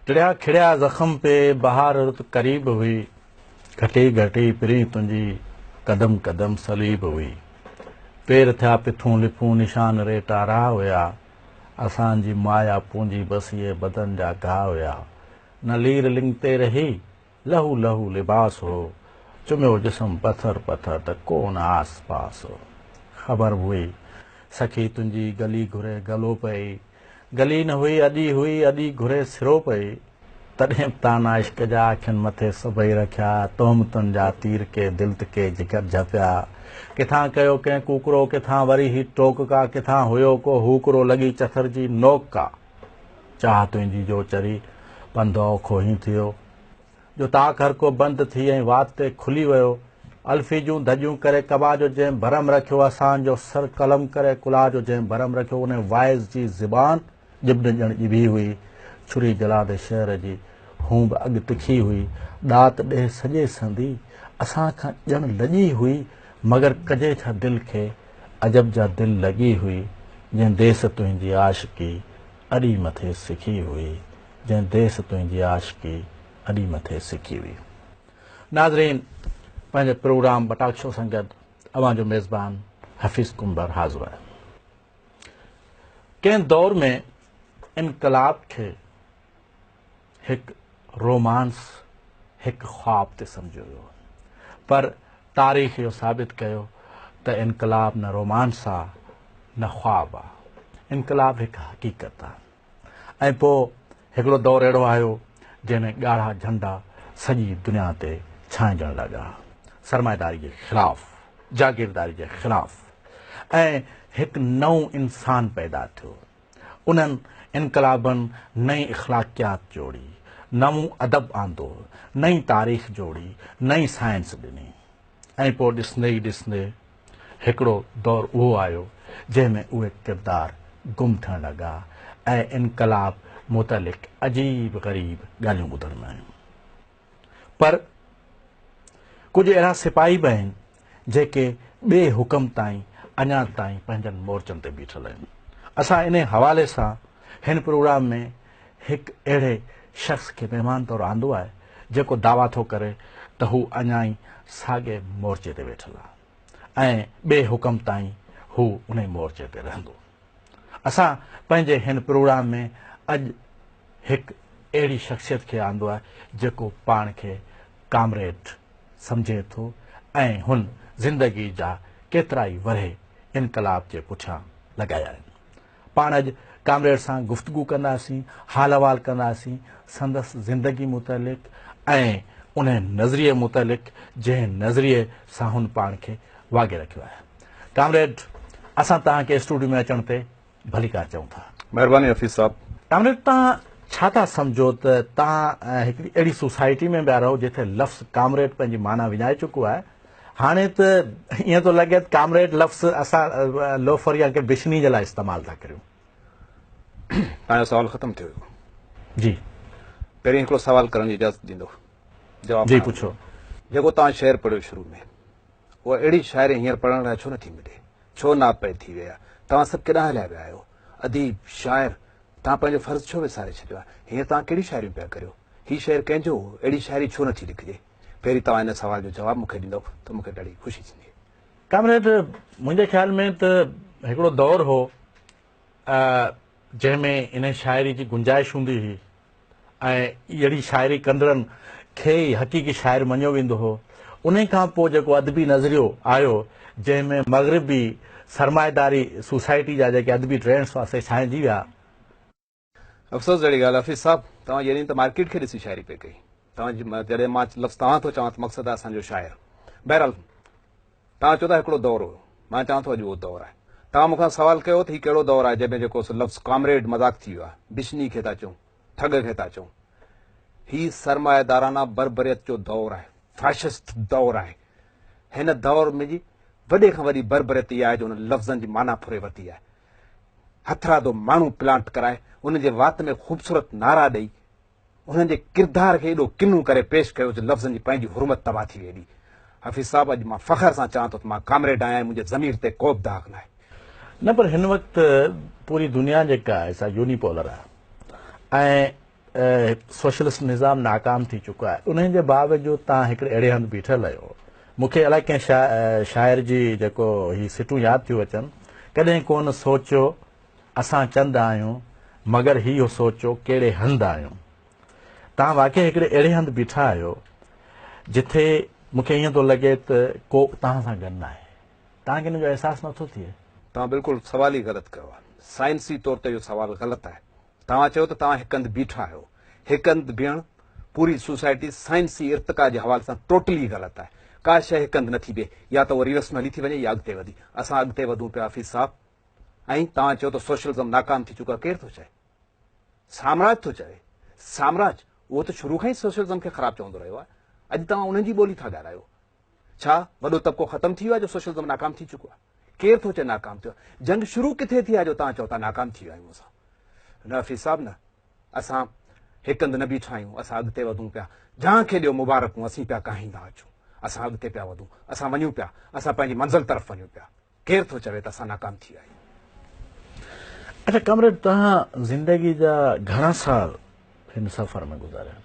टिड़िया खिड़िया जख्म पे बहार रुत करीब हुई, घटी घटी पिरी तुंहिंजी कदम कदम सलीब हुई। पेर थिया पिथूं लिफूं निशान रेटा राह हुया, असांजी माया पूंजी बसीअ बदन जा घाह हुया। न लीर लिंगते रही लहू लहू लिबास हो, चुमियो जिस्म पत्थर पत्थर त कोन आस पास हो। ख़बर हुई सखी तुंहिंजी गली घुरे गलो पई, गली न हुई अॼी हुई अॼी घुरे सिरो पई। तॾहिं ताना इश्क जा अखियुनि मथे सभई रखिया, तोहमतुनि जा तीर के दिल के जिगर झपिया। किथां कयो कंहिं कुकरो, किथां वरी ही टोक का, किथां हुयो को हूकरो लॻी चथर जी नोक का। चाह तुंहिंजी जो चरी पंधु औखो ई थियो, जो ताक हर को बंदि थी ऐं वात ते खुली वियो। अल्फी जूं धॼियूं करे कबा जो जंहिं भरम रखियो, असांजो सर कलम करे कुला जो जंहिं भरम रखियो। उन वाइज़ जी ज़िबान ॼिबन ॼण ॼिभी हुई, छुरी जलादे शहर जी हूं बि अॻु तिखी हुई। ॾात ॾे सॼे संदी असां खां ॼण लॼी हुई, मगर कजे छा दिलि खे अजब जा दिलि लॻी हुई। जंहिं देस तुंहिंजी आशिकी अॾी मथे सिखी हुई, जंहिं देस तुंहिंजी आशिकी अॾी मथे सिखी हुई। नाज़रीन, पंहिंजे प्रोग्राम बटाक्षो सां गॾु अवां जो मेज़बान हफ़ीज़ कुंबर हाज़िर आहे। कंहिं दौर में इनकलाब खे हिकु रोमांस, हिकु ख्वाब ते सम्झियो वियो, पर तारीख़ इहो साबित कयो त इनकलाब न रोमांस आहे न ख्वाब आहे, इनकलाब हिकु हक़ीक़त आहे। ऐं पोइ हिकिड़ो दौरु अहिड़ो आयो जंहिंमें ॻाढ़ा झंडा सॼी दुनिया ते छांइजण लॻा, सरमाएदारी जे ख़िलाफ़, जागीरदारी जे ख़िलाफ़। ऐं हिकु नओं इंसान पैदा थियो। उन्हनि इनकलाबनि नई इख़्लाक़ियात जोड़ी, नओं अदब आंदो, नई तारीख़ जोड़ी, नई साइंस ॾिनी। ऐं पोइ ॾिसंदे ई ॾिसंदे हिकिड़ो दौरु उहो आयो जंहिंमें उहे किरदार गुम थियण लॻा ऐं इनकलाब मुतलिक़ अजीब ग़रीब ॻाल्हियूं ॿुधण में आयूं। पर कुझु अहिड़ा सिपाही बि आहिनि जेके ॿिए हुकम ताईं अञा ताईं पंहिंजनि मोर्चनि ते बीठल आहिनि। असां इन हवाले सां हिन प्रोग्राम में हिकु अहिड़े शख़्स खे महिमान तौरु आंदो आहे जेको दावा थो करे त हू अञा ई साॻे मोर्चे ते वेठल आहे ऐं ॿिए हुकम ताईं हू उन मोर्चे ते रहंदो। असां पंहिंजे हिन प्रोग्राम में अॼु हिकु अहिड़ी शख़्सियत खे आंदो आहे जेको पाण खे कामरेड सम्झे थो ऐं हुन ज़िंदगी जा केतिरा ई वरहे इनकलाब जे पुठियां लॻाया आहिनि। पाण अॼु कामरेड सां गुफ़्तगू कंदासीं, हाल अहवाल कंदासीं संदसि ज़िंदगी मुतलिक़ ऐं उन नज़रिए मुतलिक़ जंहिं नज़रिए सां हुन पाण खे वागे रखियो आहे। कामरेड, असां तव्हांखे स्टूडियो में अचण ते भलीकार चऊं था। महिरबानी हफ़ीज़ साहब। कामरेड, तव्हां छा था सम्झो त तव्हां हिकिड़ी अहिड़ी सोसाइटी में पिया रहो जिथे लफ़्ज़ कामरेड पंहिंजी माना विञाए चुको आहे। हाणे त ईअं थो लॻे त कामरेड लफ़्ज़ असां लोफरिया खे बिशनी जे लाइ इस्तेमालु था करियूं। तव्हांजो सुवालु ख़तमु थियो जी। पहिरीं हिकिड़ो सुवालु करण जी इजाज़त ॾींदो, जवाबु जी पुछो। जेको तव्हां शेर पढ़ियो शुरू में, उहा अहिड़ी शाइरी हींअर पढ़ण लाइ छो नथी मिले, छो नापै थी विया? तव्हां सभु केॾांहुं हलिया विया आहियो? अदीब, शाइर, तव्हां पंहिंजो फ़र्ज़ु छो विसारे छॾियो आहे? हींअर तव्हां कहिड़ी शाइरियूं पिया करियो? हीउ शेर कंहिंजो हो? अहिड़ी शाइरी छो नथी लिखिजे? पहिरीं तव्हां हिन सुवाल जो जवाबु मूंखे ॾींदव त मूंखे ॾाढी ख़ुशी थींदी। कामरेड, मुंहिंजे ख़्याल में त हिकिड़ो दौरु हो जंहिंमें इन शाइरी जी गुंजाइश हूंदी हुई ऐं अहिड़ी शाइरी कंदड़नि खे ई हक़ीक़ी शाइर मञियो वेंदो हो। उन खां पोइ जेको अदबी नज़रियो आयो जंहिंमें मग़रिबी सरमाएदारी सोसाइटी जा जेके अदबी ट्रेंड्स हुआ से छांइजी विया। अफ़सोस जहिड़ी ॻाल्हि हफ़ीज़ साहब, तव्हां यानी त मार्केट खे ॾिसी शाइरी पिए कई। तव्हांजी जॾहिं मां लफ़्ज़ तव्हां थो चवां त मक़सदु आहे असांजो शाइर। बहरहाल, तव्हां चओ था हिकिड़ो दौरु हुयो, मां चवां थो अॼु उहो दौरु आहे। तव्हां मूंखां सवालु कयो त हीउ कहिड़ो दौरु आहे जंहिंमें जेको लफ़्ज़ कामरेड मज़ाक थी वियो आहे, बिशनी खे था चऊं, ठग खे था चऊं। हीउ सरमाएदाराना बरबरियत जो दौरु आहे, फैशिस्ट दौरु आहे। हिन दौर में जी वॾे खां वॾी बरबरियत इहा आहे जो हुन लफ़्ज़नि जी माना फुरे वरिती आहे। हथरादो माण्हू प्लांट कराए, उन जे वात में ख़ूबसूरत नारा ॾेई, उन्हनि जे किरदार खे एॾो किन्नू करे पेश कयो जो लफ़्ज़नि जी पंहिंजी हुरमत तबाह थी वेंदी। हफ़ीज़ साहब, अॼु मां फ़ख्र सां चवां थो त मां कामरेड आहियां, मुंहिंजे ज़मीर ते को बि दाग़ न आहे। न, पर हिन वक़्तु पूरी दुनिया जेका आहे सा यूनिपोलर आहे ऐं सोशलिस्ट निज़ाम नाकाम थी चुको आहे उन जे बावजूदि तव्हां हिकिड़े अहिड़े हंधि बीठल आहियो मूंखे अलाए कंहिं शाइर जी जेको ही सिटूं यादि थियूं अचनि कॾहिं कोन सोचियो असां चंद आहियूं मगर इहो सोचो कहिड़े हंधि आहियूं तव्हां वाक़ई हिकिड़े अहिड़े हंधि बीठा आहियो जिथे मूंखे ईअं थो लॻे त को तव्हां सां गॾु न आहे तव्हांखे हिन जो अहसासु नथो थिए तव्हां बिल्कुलु सवाल ई ग़लति कयो आहे साइंसी तौर ते इहो सवाल ग़लति आहे तव्हां चयो त तव्हां हिकु हंधि बीठा आहियो हिकु हंधि बीहण पूरी सोसाइटी साइंसी इर्तिका जे हवाले सां टोटली ग़लति आहे का शइ हिकु हंधि नथी बीहे या त उहा रिवर्स में हली थी वञे या अॻिते वधी असां अॻिते वधूं पिया हाफ़िज़ साहब ऐं तव्हां चयो त सोशलिज़म नाकाम थी चुको आहे केरु थो चए साम्राज थो चए साम्राज उहो त शुरू खां ई सोशलिज़म खे ख़राबु चवंदो रहियो आहे अॼु तव्हां उन्हनि जी ॿोली था ॻाल्हायो छा वॾो तबिको ख़तमु थी वियो आहे जो सोशलिज़म नाकाम थी चुको आहे केरु थो चए नाकाम थियो आहे जंग शुरू किथे थी आहे जो तव्हां चओ था नाकाम थी विया आहियूं असां न हाफ़िज़ साहब न असां हिकु हंधि न बीठा आहियूं असां अॻिते वधूं पिया जंहिंखे ॾियो मुबारकूं असीं पिया काहींदा अचूं असां अॻिते पिया वधूं असां वञूं पिया असां पंहिंजी मंज़िल तरफ़ वञूं पिया केरु थो चवे त असां नाकाम थी विया आहियूं अच्छा कमरेड तव्हां ज़िंदगी जा घणा साल हिन सफ़र में गुज़ारिया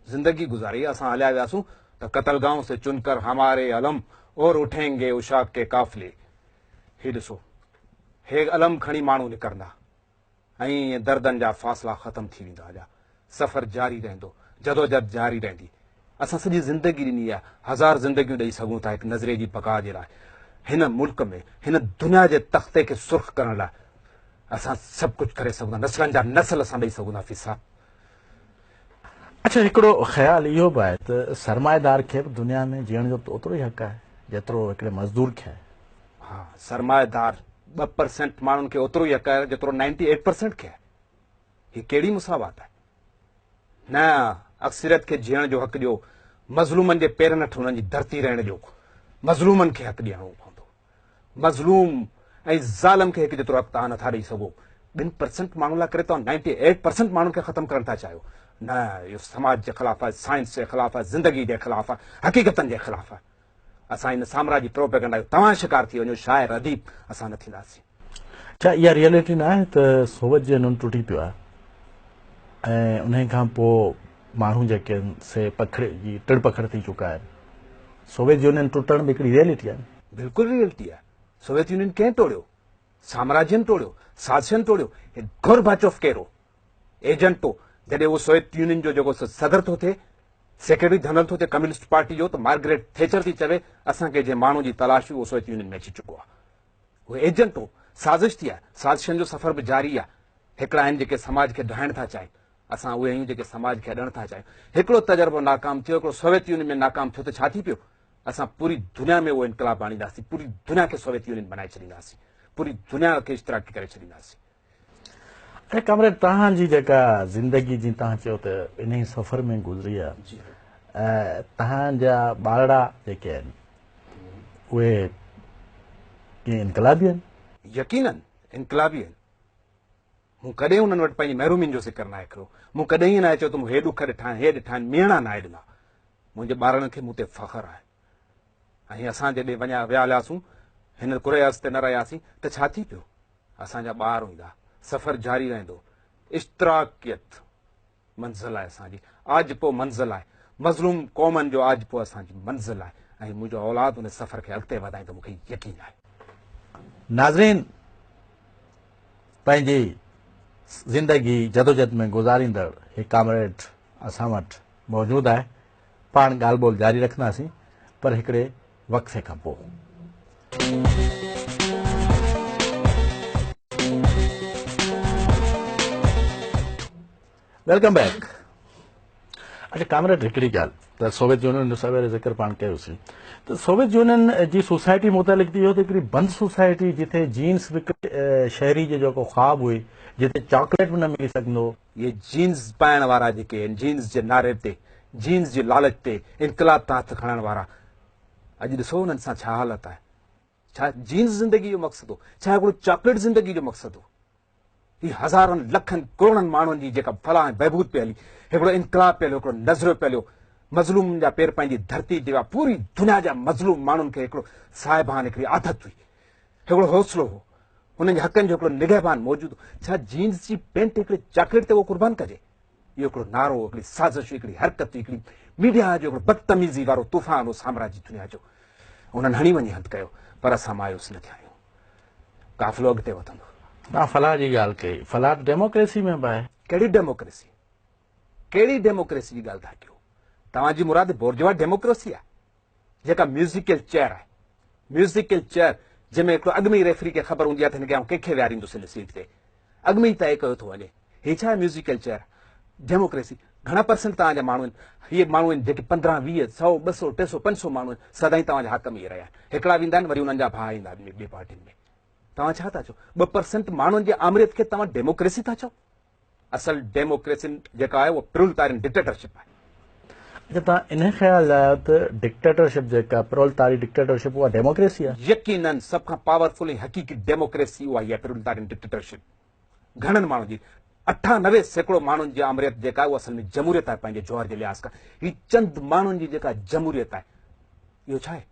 जिंदगी गुज़ारी असां हलिया वियासीं त कतलगांव से चुनकर हमारे अलम और उठेंगे उशाक के काफ़िले ही ॾिसो हे अलम खणी माण्हू निकिरंदा ऐं दर्दनि जा फ़ासिला ख़तम थी वेंदा हलिया सफ़र जारी रहंदो जदोजहद जारी रहंदी असां सॼी ज़िंदगी ॾिनी आहे हज़ार ज़िंदगियूं ॾेई सघूं था हिकु नज़रे जी बका जे लाइ हिन मुल्क में हिन दुनिया जे तख़्ते खे सुर्ख़ करण लाइ असां सभु कुझु करे सघूं था नसलनि जा नसल असां ॾेई सघूं था हाफ़िज़ साहब अच्छा हिकिड़ो ख़्यालु इहो बि आहे त सरमाएदार खे बि दुनिया में जीअण जो ओतिरो ई हक़ आहे जेतिरो हिकिड़े मज़दूर खे आहे हा सरमाएदार 2% माण्हुनि खे ओतिरो ई हक़ आहे जेतिरो 98% खे आहे हीअ कहिड़ी मुसावात आहे न अक्सरियत खे जीअण जो हक़ ॾियो मज़लूमनि जे पेरनि हेठि हुननि जी धरती रहण ॾियो मज़लूमनि खे हक़ ॾियणो पवंदो मज़लूम ऐं ज़ालिम खे हिकु जेतिरो हक़ तव्हां नथा ॾेई सघो 2% माण्हुनि लाइ करे तव्हां 98% माण्हुनि खे ख़तमु करणु था चाहियो न इहो समाज जे ख़िलाफ़ु आहे साइंस जे ख़िलाफ़ु आहे ज़िंदगी जे ख़िलाफ़ु आहे हक़ीक़तनि जे ख़िलाफ़ु आहे असां हिन साम्राजी प्रोपेगेंडा आहियूं तव्हां शिकार थी वञो शाइर अदीब असां न थींदासीं छा इहा रियलिटी न आहे त सोवियत यूनियन टुटी पियो आहे ऐं उन खां पोइ माण्हू जेके आहिनि से पखड़ जी टिड़ पखड़ थी चुका आहिनि सोवियत यूनियन टुटण बि हिकिड़ी रियलिटी आहे बिल्कुलु रियलिटी आहे सोवियत यूनियन कंहिं तोड़ियो साम्राज्यनि तोड़ियो साज़िशनि तोड़ियो गोरबाचोफ कहिड़ो एजेंटो जॾहिं उहो सोवियत यूनियन जो जेको सदर थो थिए सेक्रेटरी जनरल थो थिए कम्युनिस्ट पार्टी जो त मार्गरेट थेचर थी चवे असांखे जे माण्हू जी तलाश हुई उहो सोवियत यूनियन में अची चुको आहे उहो एजेंट हो साज़िश थी आहे साज़िशनि जो सफ़र बि जारी आहे हिकिड़ा आहिनि जेके समाज खे ढहाइण था चाहिनि असां उहे आहियूं जेके समाज खे अॾण था चाहियूं हिकिड़ो तजुर्बो नाकाम थियो हिकिड़ो सोवियत यूनियन में नाकाम थियो त छा थी पियो असां पूरी दुनिया में उहो इनकलाब आणींदासीं पूरी दुनिया खे सोवियत यूनियन बनाए छॾींदासीं पूरी दुनिया खे इश्तराकी करे छॾींदासीं ऐं कमरेड तव्हांजी जेका ज़िंदगी जी तव्हां चयो त इन ई सफ़र में गुज़री आहे तव्हांजा ॿारड़ा जेके आहिनि उहे कीअं इनकलाबी आहिनि यकीनन इनकलाबी आहिनि मूं कॾहिं हुननि वटि पंहिंजी महिरूमियुनि जो ज़िक्र न आहे कयो मूं कॾहिं ईअं न आहे चयो त मूं हे ॾुख ॾिठा आहिनि हे ॾिठा आहिनि मेणा न आहे ॾिना मुंहिंजे ॿारनि खे मूं ते फ़ख़्रु आहे ऐं असां जॾहिं विया हलियासीं हिन कुरे हस्ते न रहियासीं त छा थी पियो असांजा ॿार हूंदा सफ़र जारी रहंदो इश्तराकियत मंज़िल आहे असांजी आज पोइ मंज़िल आहे मज़लूम क़ौमनि जो आज पोइ असांजी मंज़िल आहे ऐं मुंहिंजो औलाद उन सफ़र खे अॻिते वधाईंदो मूंखे यकीन आहे नाज़रीन पंहिंजी ज़िंदगी जदोजहद में गुज़ारींदड़ हिकु कामरेड असां वटि मौजूदु आहे पाण ॻाल्हि ॿोल जारी रखंदासीं पर हिकिड़े वक़्फ़े खां पोइ वेलकम बैक अच्छा कामरेड हिकिड़ी ॻाल्हि त सोवियत यूनियन जो सवेरे ज़िक्र पाण कयोसीं त सोवियत यूनियन जी सोसाइटी मुतालिक़ थी वियो त हिकिड़ी बंदि सोसाइटी जिथे जीन्स विकिरे शहरी जो जेको ख़्वाबु हुई जिथे चॉकलेट बि न मिली सघंदो इहे जीन्स पाइण वारा जेके आहिनि जीन्स जे नारे ते जीन्स जी लालच ते इनकलाब तां हथ खणण वारा अॼु ॾिसो हुननि सां छा हालत आहे छा जीन्स ज़िंदगी जो मक़सदु हो छा हिकिड़ो चॉकलेट ज़िंदगी जो मक़सदु हो हीअ हज़ारनि लखनि करोड़नि माण्हुनि जी जेका फलाह ऐं बहबूद पे हली हिकिड़ो इनकलाब पे हलियो हिकिड़ो नज़रियो पे हलियो मज़लूम जा पेर पंहिंजी धरती ते हुआ पूरी दुनिया जा मज़लूम माण्हुनि खे हिकिड़ो साहिबान हिकिड़ी आदत हुई हिकिड़ो हौसलो हो उन्हनि जे हक़नि जो हिकिड़ो निगहबान मौजूदु छा जीन्स जी पेंट हिकिड़े चॉकलेट ते उहो कुर्बान कजे इहो हिकिड़ो नारो हिकिड़ी साज़िश हिकिड़ी हरकत हिकिड़ी मीडिया जो हिकिड़ो बदतमीज़ी वारो तूफ़ान हो साम्राज्य दुनिया जो उन्हनि हणी वञी हंधि कयो पर असां मायूस न थिया आहियूं काफ़िलो अॻिते वधंदो तव्हां फलाह जी ॻाल्हि कई फलाह डेमोक्रेसी में बि आहे कहिड़ी डेमोक्रेसी जी ॻाल्हि था कयो तव्हांजी मुराद बोर्जवा डेमोक्रेसी आहे जेका म्यूज़िकल चेयर आहे म्यूज़िकल चेयर जंहिंमें हिकिड़ो अॻु में ई रेफरी खे ख़बर हूंदी आहे त हिन खे आउं कंहिंखे विहारींदुसि हिन सीट ते अॻु में ई तइ कयो थो वञे हीअ छा आहे म्यूज़िकल चेयर डेमोक्रेसी घणा परसेंट तव्हांजा माण्हू आहिनि हीअ माण्हू आहिनि जेके 15, 20, 100, 200, 300, 500 माण्हू आहिनि सदाईं तव्हांजे हक़ में ई रहिया आहिनि हिकिड़ा वेंदा आहिनि वरी उन्हनि जा भाउ ईंदा आहिनि ॿिए पार्टियुनि में तव्हां छा था चओ 2% माण्हुनि जी आमरियत खे तव्हां डेमोक्रेसी था चओ असल डेमोक्रेसी जेका आहे उहा प्रोलेटारियन डिक्टेटरशिप आहे अच्छा तव्हां इन ख़्याल आहियो त डिक्टेटरशिप जेका प्रोलेटारी डिक्टेटरशिप उहा डेमोक्रेसी आहे यकीनन सभ खां पावरफुल ऐं हक़ीक़ी डेमोक्रेसी उहा ई आहे प्रोलेटारियन डिक्टेटरशिप घणनि माण्हुनि जी 98% माण्हुनि जी आमरियत जेका आहे उहा असल में जमूरियत आहे पंहिंजे जौहर जे लिहाज़ खां हीअ चंद माण्हुनि जी जेका जमूरियत आहे इहो छा आहे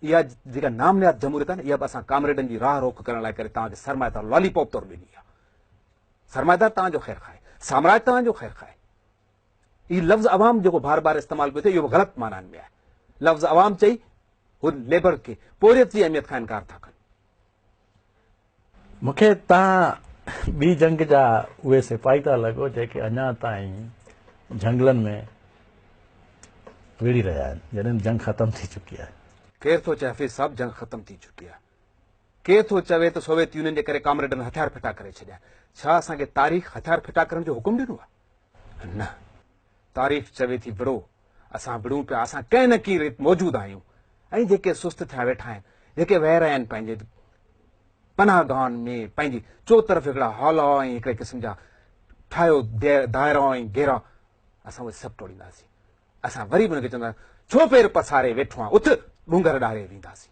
इहा जेका नामनियाद जमूरियत आहे न इहा बि असां कामरेडनि जी राह रोक करण लाइ करे तव्हांखे सरमाएदार लॉलीपॉप तौरु ॾिनी आहे सरमाएदार तव्हांजो ख़ैरु खाए साम्राज्य तव्हांजो ख़ैरु खाए हीउ लफ़्ज़ अवाम जेको बार बार इस्तेमालु पियो थिए इहो बि ग़लति माननि में आहे लफ़्ज़ अवाम चई हू लेबर खे पोरियत जी अहमियत खां इनकार था कनि मूंखे तव्हां ॿी जंग जा उहे सिपाही था लॻो जेके अञा ताईं झंगलनि में विड़ी रहिया आहिनि जॾहिं जंग ख़तमु थी चुकी आहे केरु थो चए हफ़ीज़ साहब जंग ख़तमु थी चुकी आहे केरु थो चवे त सोवियत यूनियन जे करे कामरेडनि हथियार फिटा करे छॾिया छा असांखे तारीख़ हथियार फिटा करण जो हुकुम ॾिनो आहे न तारीख़ चवे थी विड़ो असां विड़ूं पिया असां कंहिं न कंहिं रीति मौजूदु आहियूं ऐं जेके सुस्त थिया वेठा आहिनि जेके वह रहिया आहिनि पंहिंजे पनाह गाहनि में पंहिंजी चो तरफ़ हिकिड़ा हॉल ऐं हिकिड़े क़िस्म जा ठाहियो दायरा ऐं घेरा असां उहे सभु टोड़ींदासीं असां वरी बि हुनखे चवंदा छो पेर पसारे वेठो आहे उथ डूंगर ॾारे वेंदासीं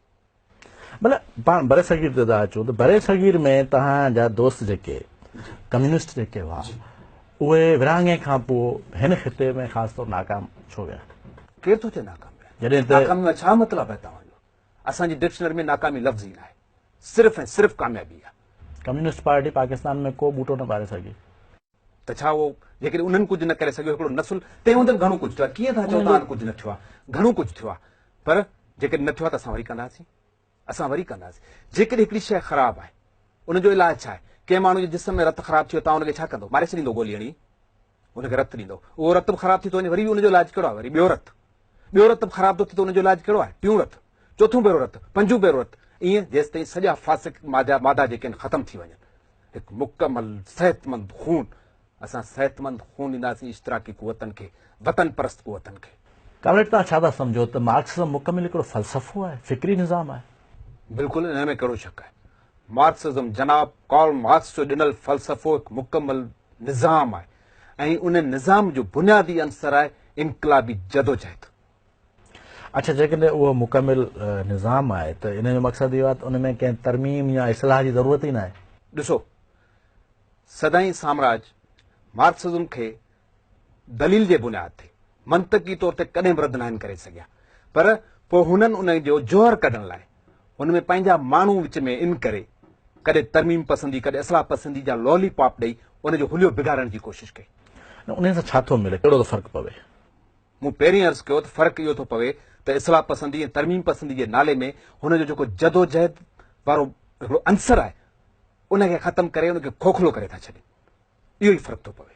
मतिलबु पाण बरे सगीर ते था अचो त बरे सगीर में तव्हांजा दोस्त जेके कम्युनिस्ट जेके हुआ उहे विरहाङे खां पोइ हिन ख़िते में ख़ासि तौरु नाकाम छो विया केरु थो चए नाकाम जॾहिं त नाकामी में छा मतिलबु आहे तव्हांजो असांजी डिक्शनरी में नाकामी लफ़्ज़ ई न आहे सिर्फ़ु ऐं सिर्फ़ु कामयाबी आहे कम्युनिस्ट पार्टी पाकिस्तान में को बूटो न ॿारे सघी त छा उहो जेकॾहिं उन्हनि कुझु न करे सघियो हिकिड़ो नसुल तंहिं हूंदे घणो कुझु थियो आहे कीअं था चओ तव्हां कुझु न थियो आहे घणो कुझु थियो आहे पर जेकॾहिं न थियो आहे त असां वरी कंदासीं जेकॾहिं हिकिड़ी शइ ख़राबु आहे उनजो इलाजु छा आहे कंहिं माण्हू जे जिस्म में रतु ख़राबु थियो तव्हां हुनखे छा कंदो मारे छॾींदो गोली हणी हुनखे रतु ॾींदो उहो रतु बि ख़राबु थी थो वञे वरी बि उनजो इलाजु कहिड़ो आहे वरी ॿियो रतु बि ख़राबु थो थिए त उनजो इलाजु कहिड़ो आहे टियों रतु चोथों भेरो रतु पंजो भेरो रतु ईअं जेसि ताईं सॼा फासिक मादा जेके आहिनि ख़तमु थी वञनि हिकु मुकमल सिहतमंद खून असां सिहतमंद खून ॾींदासीं इश्तराकी कुवतनि खे वतन परस्त कुवतनि खे कामरेड तव्हां छा था सम्झो त मार्क्सिज़म मुकमिल हिकिड़ो फ़लसफ़ो आहे फ़िक्री निज़ाम आहे बिल्कुलु हिन में कहिड़ो शक आहे मार्क्सिज़म जनाब कार्ल मार्क्स जो ॾिनल फ़लसफ़ो हिकु मुकमल निज़ाम आहे ऐं उन निज़ाम जो बुनियादी अंसर आहे इनक़लाबी जदोजहद अच्छा जेकॾहिं उहो मुकमिल निज़ाम आहे त इन जो मक़सदु इहो आहे त उन में कंहिं तरमीम या इस्लाह जी ज़रूरत ई न आहे ॾिसो सदाईं साम्राज्य मार्क्सिज़म खे दलील जे बुनियाद ते मंतकी तौर ते कॾहिं बि रद्द न आहिनि करे सघिया पर पोइ हुननि उन जो जोहर कढण लाइ हुन में पंहिंजा माण्हू विच में इन करे कॾहिं तरमीम पसंदी कॾहिं इस्लाह पसंदी जा लॉलीपॉप ॾेई उनजो हुलियो बिगाड़ण जी कोशिशि कई उन सां छा थो मिले कहिड़ो थो फ़र्क़ु पवे मूं पहिरीं अर्ज़ु कयो त फ़र्क़ु इहो थो पवे त इस्लाह पसंदी ऐं तरमीम पसंदी जे नाले में हुनजो जेको जदोजहद वारो हिकिड़ो अंसर आहे उनखे ख़तमु करे उनखे खोखलो करे था छॾनि इहो ई फ़र्क़ु थो पवे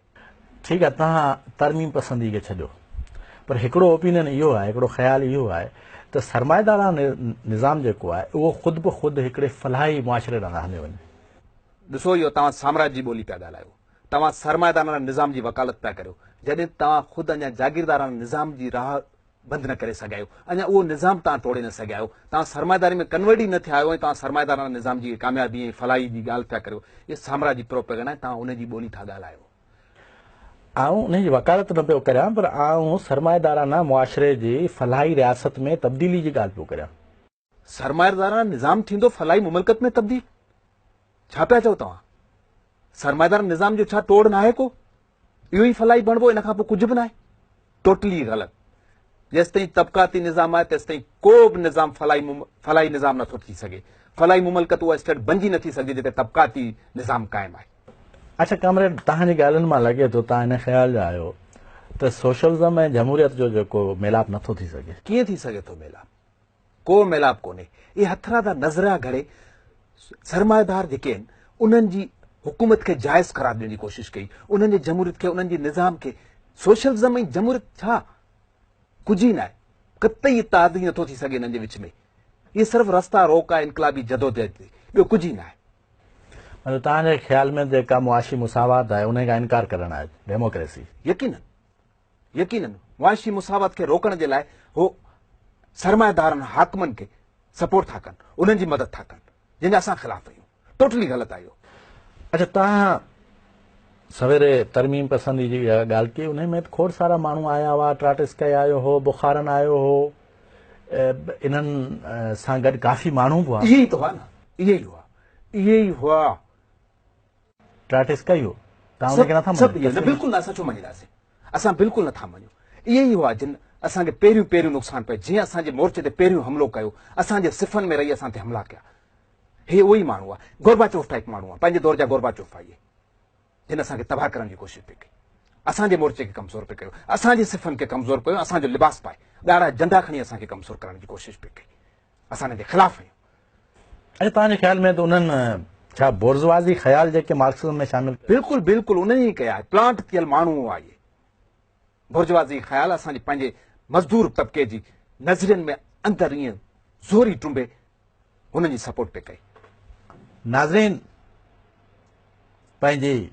ठीकु आहे तव्हां तरमीम पसंदी खे छॾियो पर हिकिड़ो ओपिनियन इहो आहे हिकिड़ो ख़्यालु इहो आहे त सरमाएदारा निज़ाम जेको आहे उहो ख़ुदि बि ख़ुदि हिकिड़े फलाही मुआशिरे ॾांहुं हले वञे ॾिसो इहो तव्हां साम्राज्य जी ॿोली पिया ॻाल्हायो तव्हां सरमाएदाराना निज़ाम जी वकालत पिया करियो जॾहिं तव्हां ख़ुदि अञा जागीरदाराना निज़ाम जी राह बंदि न करे सघिया आहियो अञा उहो निज़ाम तव्हां तोड़े न सघिया आहियो तव्हां सरमाएदारी में कन्वर्ट ई न थिया आहियो ऐं तव्हां सरमाएदाराना निज़ाम जी कामयाबी ऐं फलाही जी ॻाल्हि पिया करियो इहे साम्राज्य प्रोपेगेंडा आहे तव्हां उनजी ॿोली था ॻाल्हायो आऊं उन जी वकालत न पियो करियां पर आऊं सरमाएदाराना मुआशिरे जी फलाही रियासत में तब्दीली जी ॻाल्हि पियो करियां सरमाएदाराना निज़ाम थींदो फलाही मुमलकत में तब्दील छा पिया चओ तव्हां सरमाएदार निज़ाम जो छा तोड़ न आहे को इहो ई फलाही बणिबो इन खां पोइ कुझु बि न आहे टोटली ग़लति जेसि ताईं तबक़ाती निज़ाम आहे तेसि ताईं को बि निज़ाम फलाही निज़ाम नथो थी सघे फलाई मुमलकत उहा स्टेट बणिजी नथी सघे जिते तबक़ाती निज़ाम क़ाइमु आहे। अच्छा कामरेड, तव्हांजी ॻाल्हियुनि मां लॻे थो तव्हां हिन ख़्याल जा आहियो त सोशलिज़म ऐं जमहूरियत जो जेको मेलाप नथो थी सघे। कीअं थी सघे थो मेलाप? को मेलाप कोन्हे। इहे हथरादा नज़रिया घड़े सरमाएदार जेके आहिनि उन्हनि जी हुकूमत खे जाइज़ करार ॾियण जी कोशिशि कई, उन्हनि जे जमहूरियत खे, उन्हनि जे निज़ाम खे। सोशलिज़म ऐं जमहूरियत छा कुझु ई न आहे, कतई इत्तेहाद ई नथो थी सघे हिननि जे विच में। इहे सिर्फ़ु रस्ता रोक आहे इनकलाबी जदोजहद ते, ॿियो कुझु ई न आहे। मतलब तव्हांजे ख़्याल में जेका मुआशी मुसावात आहे उन खां इनकार करणु आहे डेमोक्रेसी? यकीनन यकीनन मुआशी मुसावत खे रोकण जे लाइ हो सरमाएदारनि हाकमनि खे सपोर्ट था कनि, उन्हनि जी मदद था कनि, जंहिंजा असां ख़िलाफ़ आहियूं। टोटली ग़लति आहे इहो। अच्छा, तव्हां सवेरे तरमीम पसंदी जी ॻाल्हि कई, उन में खोड़ सारा माण्हू आया हुआ, ट्राटिस्काई आयो हो, बुखारन आयो हो, इन्हनि सां गॾु काफ़ी माण्हू बि हुआ। इहे ई त हुआ न, इहे ई हुआ। ट्राटिस्काई हो, तव्हां उनखे नथा मञो? बिल्कुलु न, असां छो मञींदासीं? असां बिल्कुुलु नथा मञूं। इहे ई हुआ जिन असांखे पहिरियों नुक़सान पए, जीअं असांजे मोर्चे ते पहिरियों हमिलो कयो, असांजे सिफ़नि में रही असां ते हमला कया। हे उहो ई माण्हू आहे, गोरबाचोफ टाइप माण्हू आहे, पंहिंजे दौर जा गोरबाचोफ आहे इहे, जिन असांखे तबाह करण जी कोशिशि पई कई, असांजे मोर्चे खे कमज़ोर पे कयो, असांजे सिफ़नि खे कमज़ोर कयो, असांजो लिबास पाए ॻाढ़ा झंडा खणी असांखे कमज़ोर करण जी कोशिशि पई कई। असां हिन जे ख़िलाफ़ आहियूं। अच्छा, तव्हांजे ख़्याल में त उन्हनि छा बोर्ज़वाज़ी ख़्याल जेके मार्क्सिज़म में शामिल? बिल्कुलु बिल्कुलु उन्हनि ई कया आहे। प्लांट थियल माण्हू आहे इहे। बोर्ज़वाज़ी ख़्याल असांजे पंहिंजे मज़दूर तबिके जी नज़रियुनि में अंदरि ईअं ज़ोरी टुंबे हुननि जी सपोर्ट पे कई। नाज़रीन, पंहिंजी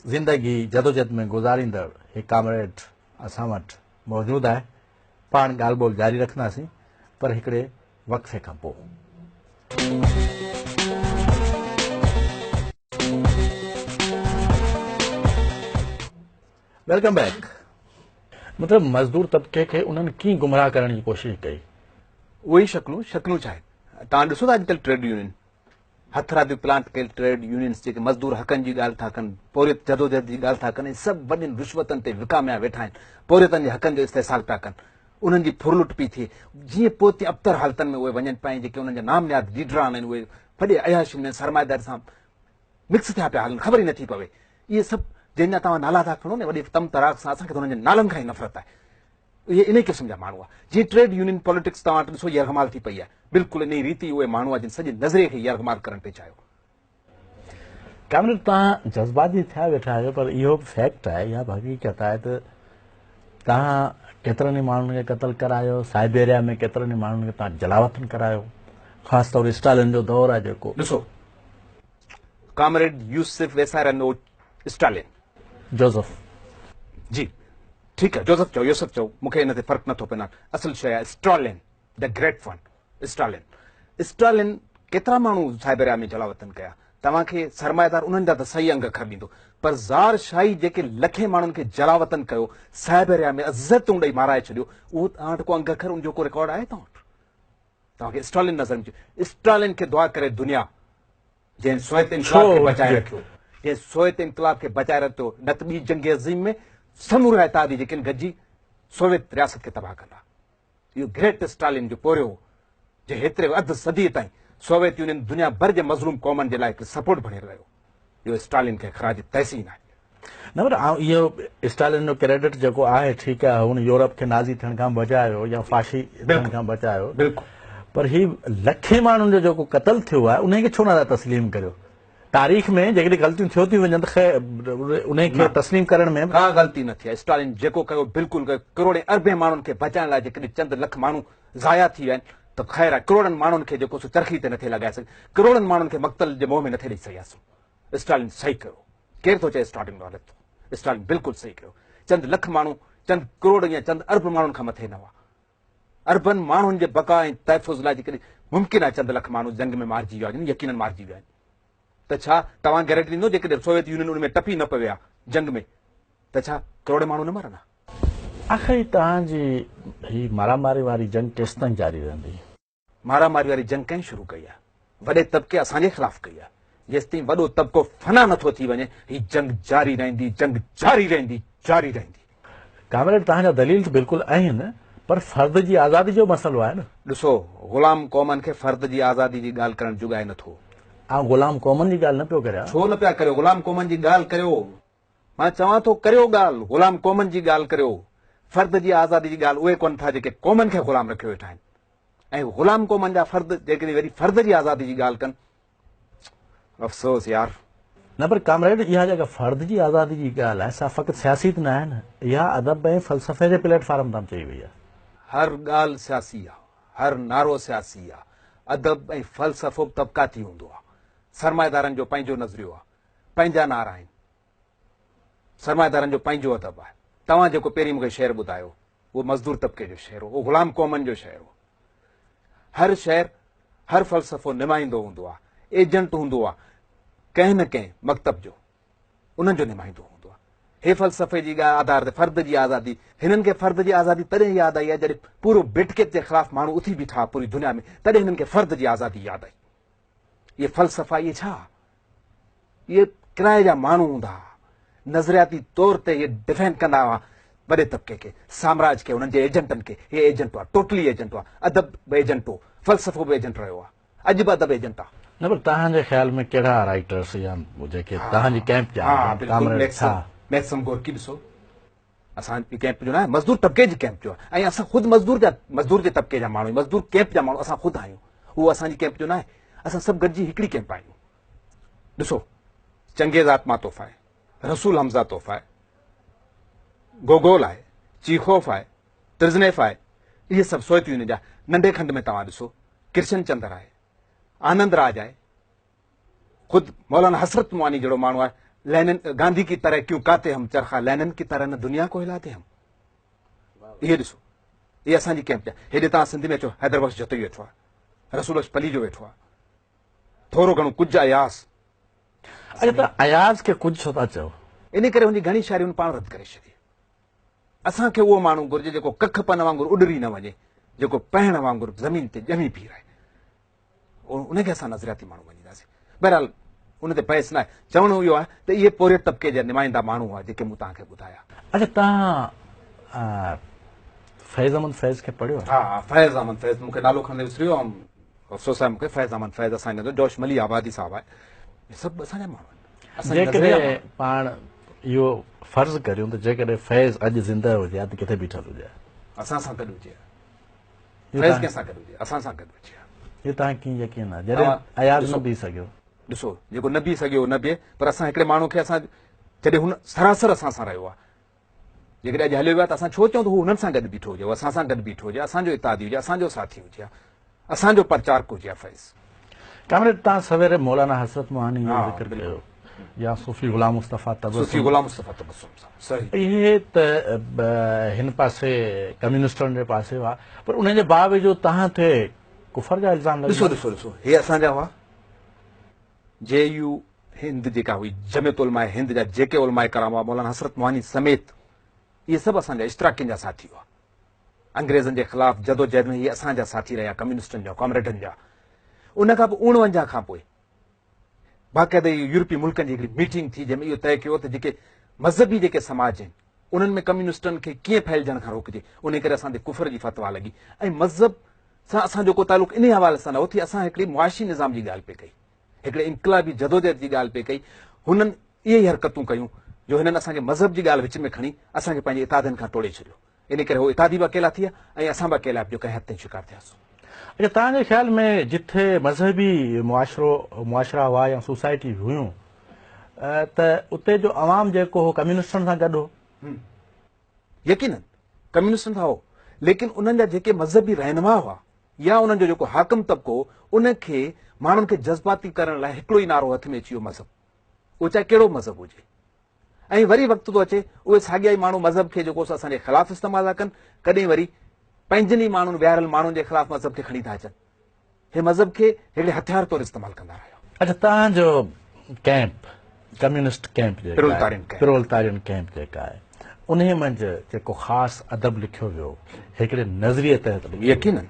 ज़िंदगी जदोजहद में गुज़ारींदड़ हिकु कामरेड असां वटि मौजूदु आहे। पाण ॻाल्हि ॿोल जारी रखंदासीं, पर हिकिड़े वक़्फ़े खां पोइ। Welcome back. मतलब मज़दूर तबिके खे उन्हनि कीअं गुमराह करण जी कोशिशि कई? उहे ई शक्लूं छा आहिनि? तव्हां ॾिसो था अॼुकल्ह ट्रेड यूनियन, हथरादी प्लांट कयल ट्रेड यूनियन्स जेके मज़दूर हक़नि जी ॻाल्हि था कनि, पोरियत जदोजहद जी ॻाल्हि था कनि, सभु वॾियुनि रिश्वतनि ते विकामिया वेठा आहिनि, पोरियतनि जे हक़नि जो इस्तेसाल था कनि, उन्हनि जी फुरलुट पई थिए। जीअं पोइ अबतर हालतनि में उहे वञनि पिया, जेके उन्हनि जा नामनियाद लीडर आहिनि उहे वॾे अयाशियुनि में सरमाएदार सां मिक्स थिया पिया हलनि, ख़बर ई नथी पवे। इहे सभु जंहिंजा तव्हां नाला था खणो न वॾे तम तराक सां, असांखे त हुननि जे नालनि खां ई नफ़रत आहे। इहे इन क़िस्म जा माण्हू आहे। जीअं ट्रेड यूनियन पॉलिटिक्स तव्हां वटि ॾिसो यरगमाल थी पई आहे, बिल्कुलु इन ई रीति उहे माण्हू आहे जिन सॼे नज़रिए खे यरगमाल करणु पे चाहियो। कामरेड, तव्हां जज़्बाती थिया वेठा आहियो, पर इहो फैक्ट आहे, इहा हक़ीक़त आहे त तव्हां केतिरनि ई माण्हुनि खे क़तल करायो, साइबेरिया में केतिरनि ई माण्हुनि खे तव्हां जलावतन करायो, ख़ासि तौर स्टालिन जो दौर आहे जेको। ॾिसो कामरेड यूसुफ वेसारनो स्टालिन, जोसेफ जी ठीकु आहे, जोसेफ चओ, यूसुफ चओ, मूंखे हिन ते फ़र्क़ु नथो पए। असल शइ आहे Stalin, the great one. Stalin केतिरा माण्हू साइबेरिया में जलावतन कया। तव्हांखे सरमाएदार उन्हनि जा त सही अंग खर ॾींदो, पर ज़ार शाही जेके लखे माण्हुनि खे जलावतन कयो, साइबेरिया में इज़तूं ॾेई माराए छॾियो, उहो तव्हां वटि को अंग खर उनजो को रिकॉर्ड आहे तव्हां वटि? तव्हांखे स्टालिन नज़र अचे। स्टालिन खे दुआ करे दुनिया जंहिं सोवियत इनक़लाब खे बचाए रखियो, जंहिं सोवियत इनक़लाब खे बचाए रखियो, न त ॿी जंग अज़ीम में समूरा इत्तेहादी जेके गॾिजी सोवियत रियासत खे तबाह कंदा। इहो ग्रेट स्टालिन जो पोरियो जे हेतिरे अधु सदी ताईं सोवियत यूनियन दुनिया भर जे मज़लूम क़ौमनि जे लाइ हिकु सपोर्ट बणी रहियो। इहो स्टालिन खे ख़राज तहसीन आहे। न, पर इहो स्टालिन जो क्रेडिट जेको आहे, ठीकु आहे, हुन यूरोप खे नाज़ी थियण खां बचायो या फाशी थियण खां बचायो, बिल्कुलु, पर हीउ लखे माण्हुनि जो जेको क़तल थियो आहे उनखे छो नथा तस्लीम करियो? तारीख़ में जेकॾहिं ग़लतियूं थियो थी वञनि त उनखे तस्लीम करण में का ग़लती न थी आहे। स्टालिन जेको कयो बिल्कुलु कयो। करोड़े अरबे माण्हुनि खे बचाइण लाइ जेकॾहिं चंद लख माण्हू ज़ाया थी विया आहिनि त ख़ैर आहे, करोड़नि माण्हुनि खे जेको सो चरखी ते नथे लॻाए सघे, करोड़नि माण्हुनि खे मक़तल जे मोह में नथे ॾेई सघियासीं। स्टालिन सही कयो। केरु थो चए स्टालिन ग़लति? स्टालिन बिल्कुलु सही कयो। चंद लख माण्हू, चंद करोड़ या चंद अरब माण्हुनि खां मथे न हुआ। अरबनि माण्हुनि जे बका ऐं तहफ़ुज़ लाइ जेकॾहिं मुमकिन आहे चंद लख माण्हू जंग में मारिजी विया आहिनि, यकीनन मारिजी विया आहिनि, त छा तव्हां गारंटी ॾींदो जेकॾहिं सोवियत यूनियन उन में टपी न पिया जंग में, त छा करोड़े माण्हू न मरंदा? आख़िरी तव्हांजी ही मारामारी वारी जंग केसि ताईं जारी रहंदी? मारामारी वारी जंग कंहिं शुरू कई आहे? वॾे तबिके असांजे ख़िलाफ़ कई आहे। जेसिताईं वॾो तबिको फना नथो थी वञे, ही जंग जारी रहंदी, जंग जारी रहंदी, जारी रहंदी। कामरेड, तव्हांजा दलील त बिल्कुलु आहिनि, पर फर्द जी आज़ादी जो मसइलो आहे न। ॾिसो, ग़ुलाम क़ौमनि खे फर्द जी आज़ादी जी ॻाल्हि करणु जुगाए नथो। आउं ग़ुलाम क़ौमनि जी ॻाल्हि न पियो करियां। छो न पिया करियो? ग़ुलाम क़ौमनि जी ॻाल्हि करियो। मां चवां थो करियो ॻाल्हि, ग़ुलाम क़ौमनि जी ॻाल्हि करियो। फर्द जी आज़ादी जी ॻाल्हि उहे कोन था जेके क़ौमनि खे ग़ुलाम रखियो वेठा आहिनि, ऐं ग़ुलाम क़ौमनि जा फर्द जेकॾहिं वरी फर्द जी आज़ादी जी ॻाल्हि कनि, अफ़सोस यार। न पर कामरेड, इहा जेका फर्द जी आज़ादी जी ॻाल्हि आहे सा फ़क़ति सियासी त न आहे न, इहा अदब ऐं फ़लसफ़े जे प्लेटफॉर्म तां चई वई आहे। हर ॻाल्हि सियासी आहे, हर नारो सियासी आहे। अदब ऐं फ़लसफ़ो तबक़ाती हूंदो आहे। सरमाएदारनि जो पंहिंजो नज़रियो आहे, पंहिंजा नारा आहिनि, सरमाएदारनि जो पंहिंजो अदब आहे। तव्हां जेको पहिरीं मूंखे शेर ॿुधायो, उहो मज़दूर तबिके जो शेर हो, उहो ग़ुलाम क़ौमनि जो शेर हो। हर शहर, हर फ़लसफ़ो नुमाइंदो हूंदो आहे, एजेंट हूंदो आहे कंहिं न कंहिं मकतब जो, उन्हनि जो नुमाइंदो हूंदो आहे। हे फ़लसफ़े जी आधार ते फर्द जी आज़ादी, हिननि खे फर्द जी आज़ादी तॾहिं यादि आई आहे जॾहिं पूरो बिटकेट जे ख़िलाफ़ माण्हू उथी बीठा पूरी दुनिया में, तॾहिं हिननि खे फर्द जी आज़ादी यादि आई। इहे फ़लसफ़ा, इहे छा? इहे किराए जा माण्हू हूंदा, नज़रियाती तौर ते इहे डिफेंड कंदा हुआ वॾे तबिके खे, साम्राज खे, उन्हनि जे एजेंटनि खे। हे एजेंट हुआ, टोटली एजेंट हुआ। अदब बि एजेंट हो, फ़लसफ़ो बि एजेंट रहियो आहे, अॼु बि अदब एजेंट आहे। न पर तव्हांजे ख़्याल में कहिड़ा राइटर्स या जेके तव्हांजी कैंप जा मैक्सम गोर्की ॾिसो, असांजी कैंप जो न आहे, मज़दूर तबिके जी कैंप जो आहे, ऐं असां ख़ुदि मज़दूर जे तबिके जा माण्हू, मज़दूर कैंप जा माण्हू असां ख़ुदि आहियूं। उहो असांजी कैंप जो न आहे, असां सभु गॾिजी हिकिड़ी कैंप आहियूं। ॾिसो, चंगेज़ आत्मा तोहफ़ा आहे, रसूल हमज़ा तोहफ़ा आहे, गोगोल आहे, चीखोफ़ आहे, तिरज़नेफ़ आहे, इहे सभु सोयतियूं हिन जा। नंढे खंड में तव्हां ॾिसो, कृष्ण चंद्र आहे, आनंद राज आहे, ख़ुदि मौलाना हसरत मुआनी जहिड़ो माण्हू आहे। लेनिन, गांधी की तरह क्यों काते हम चरखा, लेनिन की तरह न दुनिया को हिलाते हम। इहे ॾिसो, इहे असांजी कैंप जा। हेॾे तव्हां सिंध में अचो, हैदर बख्श जतोई वेठो आहे, रसूल बख्श पली जो वेठो आहे, थोरो घणो कुझु अयास। अरे त अयाज़ खे कुझु छो था चओ? इन करे हुनजी घणी शायरियूं पाण रद्द करे छॾी। असांखे उहो माण्हू घुरिजे जेको कख पन वांगुरु उॾरी न वञे, जेको पहण वांगुरु ज़मीन ते ॼमी बीह रहे, उनखे असां नज़रियाती माण्हू मञींदासीं। बहरहाल उन ते बहस न आहे, चवणो इहो आहे त इहे पोरे तबिके जा नुमाइंदा माण्हू हुआ जेके मूं तव्हांखे ॿुधाया। अच्छा, तव्हां फैज़ अहमद फैज़ खे पढ़ियो? हा, फैज़ अहमद फैज़, मूंखे नालो खणंदे विसरियो, अफ़सोस आहे मूंखे। फैज़ अहमद फैज़ असांजो जो जोश मली आबादी साहब आहे, इहे सभु असांजा माण्हू आहिनि। जेकॾहिं पाण इहो फर्ज़ करियूं त जेकॾहिं फैज़ अॼु ज़िंदह हुजे हा त किथे बीठल हुजे? असां सां गॾु हुजे। फैज़ कंहिंसां गॾु हुजे? असां सां गॾु हुजे। इहो तव्हांखे कीअं यकीन आहे जॾहिं अयाज़ न बीह सघियो? ॾिसो, जेको न बीह सघियो न बीहे, पर असां हिकिड़े माण्हू खे असां जॾहिं हुन सरासर असां सां रहियो आहे, जेकॾहिं अॼु हलियो वियो आहे त असां छो चऊं त हू हुननि सां गॾु बीठो हुजे, असां सां गॾु बीठो हुजे, असांजो इतादी हुजे, असांजो साथी हुजे, असांजो प्रचारक हुजे फैज़। कामरेड, तव्हां सवेरे मौलाना हसरत मुआनी जो ज़िक्र कयो, या सूफ़ी ग़ुलाम मुस्तफ़ा तबस्सुम, इहे त हिन पासे कम्युनिस्टनि जे पासे हुआ, पर उन जे बावजूदु तव्हां ते कुफर जा इल्ज़ाम लॻा। ॾिसो, हे असांजा हुआ। JU हिंद जेका हुई, जमियत उलमा हिंद जा जेके उलमा कराम हुआ, मौलाना हसरत मुआनी समेत, इहे सभु असांजा इश्तराकियुनि जा साथी हुआ। अंग्रेज़नि जे ख़िलाफ़ जदोजहद में इहे असांजा साथी रहिया, कम्युनिस्टनि जा, कॉमरेडनि जा। उन खां पोइ 49 खां पोइ बाक़ाइदा यूरोपीय मुल्कनि जी हिकिड़ी मीटिंग थी, जंहिंमें इहो तय कयो त जेके मज़हबी जेके समाज आहिनि, उन्हनि में कम्युनिस्टनि खे कीअं फैलजण खां रोकिजे। उन करे असां ते कुफर जी फतवा लॻी, ऐं मज़हब सां असांजो को तालुक़ु इन हवाले सां न हो, असां हिकिड़ी मुआशी निज़ाम जी ॻाल्हि पे कई, हिकिड़े इनक़लाबी जदोजहद जी ॻाल्हि पे कई। हुननि इहे ई हरकतूं कयूं जो हिननि असांखे मज़हब जी ॻाल्हि विच में खणी असांखे पंहिंजे इतादनि खां टोड़े छॾियो। इन करे उहे इतादी बि अकेला थी विया, ऐं असां बि अकेला जो कंहिं हद ताईं शिकार थियासीं। अच्छा, तव्हांजे ख़्याल में जिथे मज़हबी मुआशरा हुआ या सोसाइटी हुयूं, त उते जो अवाम जेको हो कम्युनिस्टनि सां गॾु हो? यकीनन कम्युनिस्टनि सां हो, लेकिन उन्हनि जा जेके मज़हबी रहनुमा हुआ या उन्हनि जो जेको हाकिम तबिको हो, उनखे माण्हुनि खे जज़्बाती करण लाइ हिकिड़ो ई नारो हथ में अची वियो, मज़हब। उहो चाहे कहिड़ो मज़हब हुजे। ऐं वरी वक़्तु थो अचे उहे साॻिया ई माण्हू मज़हब खे जेको असांजे ख़िलाफ़ इस्तेमालु था कनि, कॾहिं वरी पंहिंजनि ई माण्हुनि विहारियल माण्हुनि जे ख़िलाफ़ मज़हब खे खणी था अचनि, हे मज़हब खे हिकिड़े हथियार तौरु इस्तेमालु कंदा रहिया। अच्छा, तव्हांजो कैंप, कम्युनिस्ट कैंप, पिरोलतारियन कैंप जेका आहे, उन मंझि जेको ख़ासि अदब लिखियो वियो हिकिड़े नज़रिए तहत? यकीनन।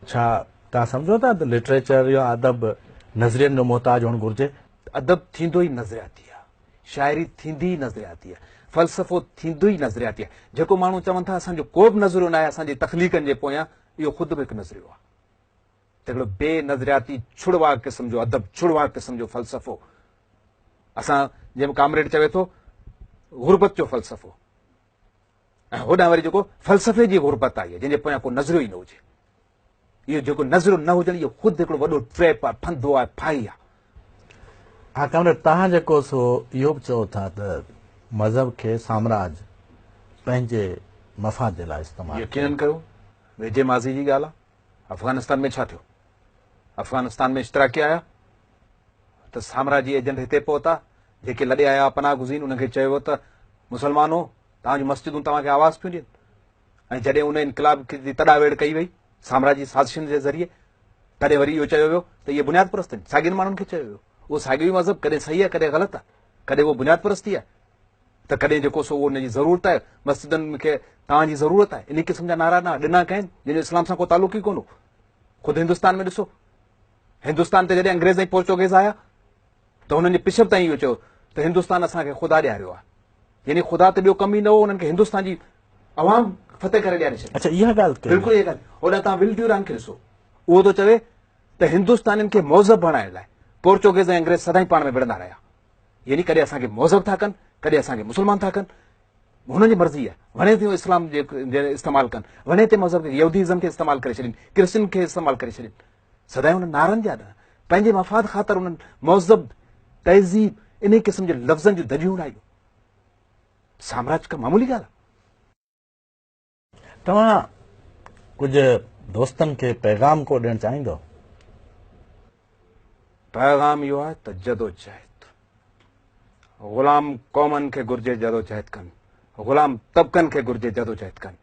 छा तव्हां सम्झो था त लिटरेचर या अदब नज़रियनि जो मोहताज हुअणु घुरिजे? अदब थींदो ई नज़रियाती आहे, शायरी थींदी नज़रियाती आहे, फ़लसफ़ो थींदो ई नज़रियाती आहे। जेको माण्हू चवनि था असांजो को बि नज़रियो न आहे असांजी तख़लीक़नि जे पोयां, इहो ख़ुदि बि हिकु नज़रियो आहे। त हिकिड़ो बेनज़रियाती छुड़वा क़िस्म जो अदब, छुड़वा क़िस्म जो फ़लसफ़ो। असां जंहिंमें कामरेड चवे थो गुरबत जो फ़लसफ़ो, ऐं होॾां वरी जेको फ़लसफ़े जी गुरबत आई आहे जंहिंजे पोयां को नज़रियो ई न हुजे। इहो जेको नज़रियो न हुजणु इहो ख़ुदि हिकिड़ो वॾो ट्रैप आहे, फंदो आहे, फाई आहे। हा कामरेड, तव्हां जेको सो इहो बि चओ था त मज़हब खे साम्राज पंहिंजे मफ़ाद जे लाइ इस्तेमालु यकीनन कयो, वेझे माज़ी जी ॻाल्हि आहे। अफ़गानिस्तान में छा थियो? अफ़गानिस्तान में इश्तराकी आया त साम्राजी एजेंट हिते पहुता, जेके लॾे आया पनाह गुज़ीन, उनखे चयो त मुस्लमानो तव्हांजूं मस्जिदूं तव्हांखे आवाज़ पियूं ॾियनि। ऐं जॾहिं उन इनक़लाब जी तॾावेड़ कई वई साम्राजी साज़िशुनि जे ज़रिए, तॾहिं वरी इहो चयो वियो त इहे बुनियाद परस्त आहिनि। साॻियुनि माण्हुनि खे चयो वियो उहो साॻियो मज़हब कॾहिं सही आहे कॾहिं ग़लति आहे, कॾहिं उहो बुनियाद परस्ती आहे, त कॾहिं जेको सो उहो उनजी ज़रूरत आहे, मस्जिदनि खे तव्हांजी ज़रूरत आहे। इन क़िस्म जा नारा न ॾिना कनि जंहिंजो इस्लाम सां को तालुक ई कोन हो। ख़ुदि हिंदुस्तान में ॾिसो, हिंदुस्तान ते जॾहिं अंग्रेज़ ऐं पोर्चुगेज़ आया त हुननि जे पिछब ताईं इहो चयो त हिंदुस्तान असांखे ख़ुदा ॾियारियो आहे, यानी ख़ुदा ते ॿियो कम ई न हो, उन्हनि खे हिंदुस्तान जी अवाम फतेह करे ॾियारे छॾी। अच्छा, इहा ॻाल्हि बिल्कुलु इहा ॻाल्हि। होॾां तव्हां विल ड्यूरान खे ॾिसो, उहो थो चवे त हिंदुस्तानियुनि खे मौज़ब बणाइण लाइ पोर्चुगेज़ ऐं अंग्रेज़ सदाईं पाण में विढ़ंदा रहिया, यानी कॾहिं असांखे मौज़ब था कनि, कॾहिं असांखे मुस्लमान था कनि, हुननि जी मर्ज़ी आहे। वणे थी इस्लाम जे इस्तेमालु कनि, वणे थी मज़हब यहूदीज़म खे इस्तेमालु करे छॾीनि, क्रिश्चन खे इस्तेमालु करे छॾीनि, सदाईं हुन नारनि जा पंहिंजे मफ़ाद ख़ातिर उन्हनि मौज़ब, तहज़ीब, इन क़िस्म जे लफ़्ज़नि जूं दजियूं उड़ायूं। साम्राज का मामूली ॻाल्हि आहे। तव्हां कुझु दोस्तनि खे पैगाम को ॾियणु चाहींदो? पैगाम इहो आहे त जदोजहद, ग़ुलाम क़ौमनि खे घुर्जे जदोजहद कनि, ग़ुलाम तबिक़नि खे घुर्जे जदोजहद कनि,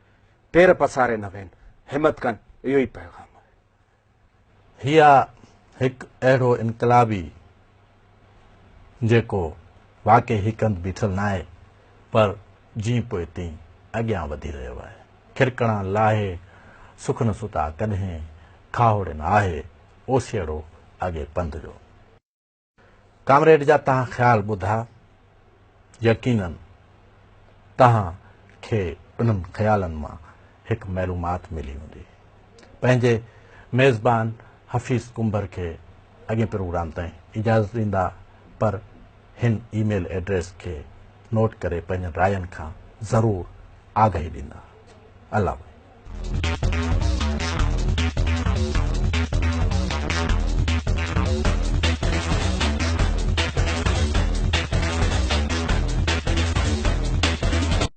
पेर पसारे न वेहनि, हिमत कनि, इहो ई पैगाम आहे। हीअ हिकु अहिड़ो इनक़लाबी जेको वाक़ई हिकु हंधि बीठल न आहे, पर जीअं पोइ तीअं अॻियां वधी रहियो आहे। खिरकणा लाहे सुख न सुता कॾहिं खाहोड़े न आहे, ओसियड़ो अॻे पंध जो। कामरेड जा तव्हां ख़्याल ॿुधा, यकीनन तव्हां खे उन्हनि ख़्यालनि मां हिकु मालूमात मिली हूंदी। पंहिंजे मेज़बान हफ़ीज़ कुंबर खे अॻे प्रोग्राम ताईं इजाज़त ॾींदा, पर हिन ईमेल एड्रेस खे नोट करे पंहिंजनि रायनि खां ज़रूरु आगाही ॾींदा। अल्लाह।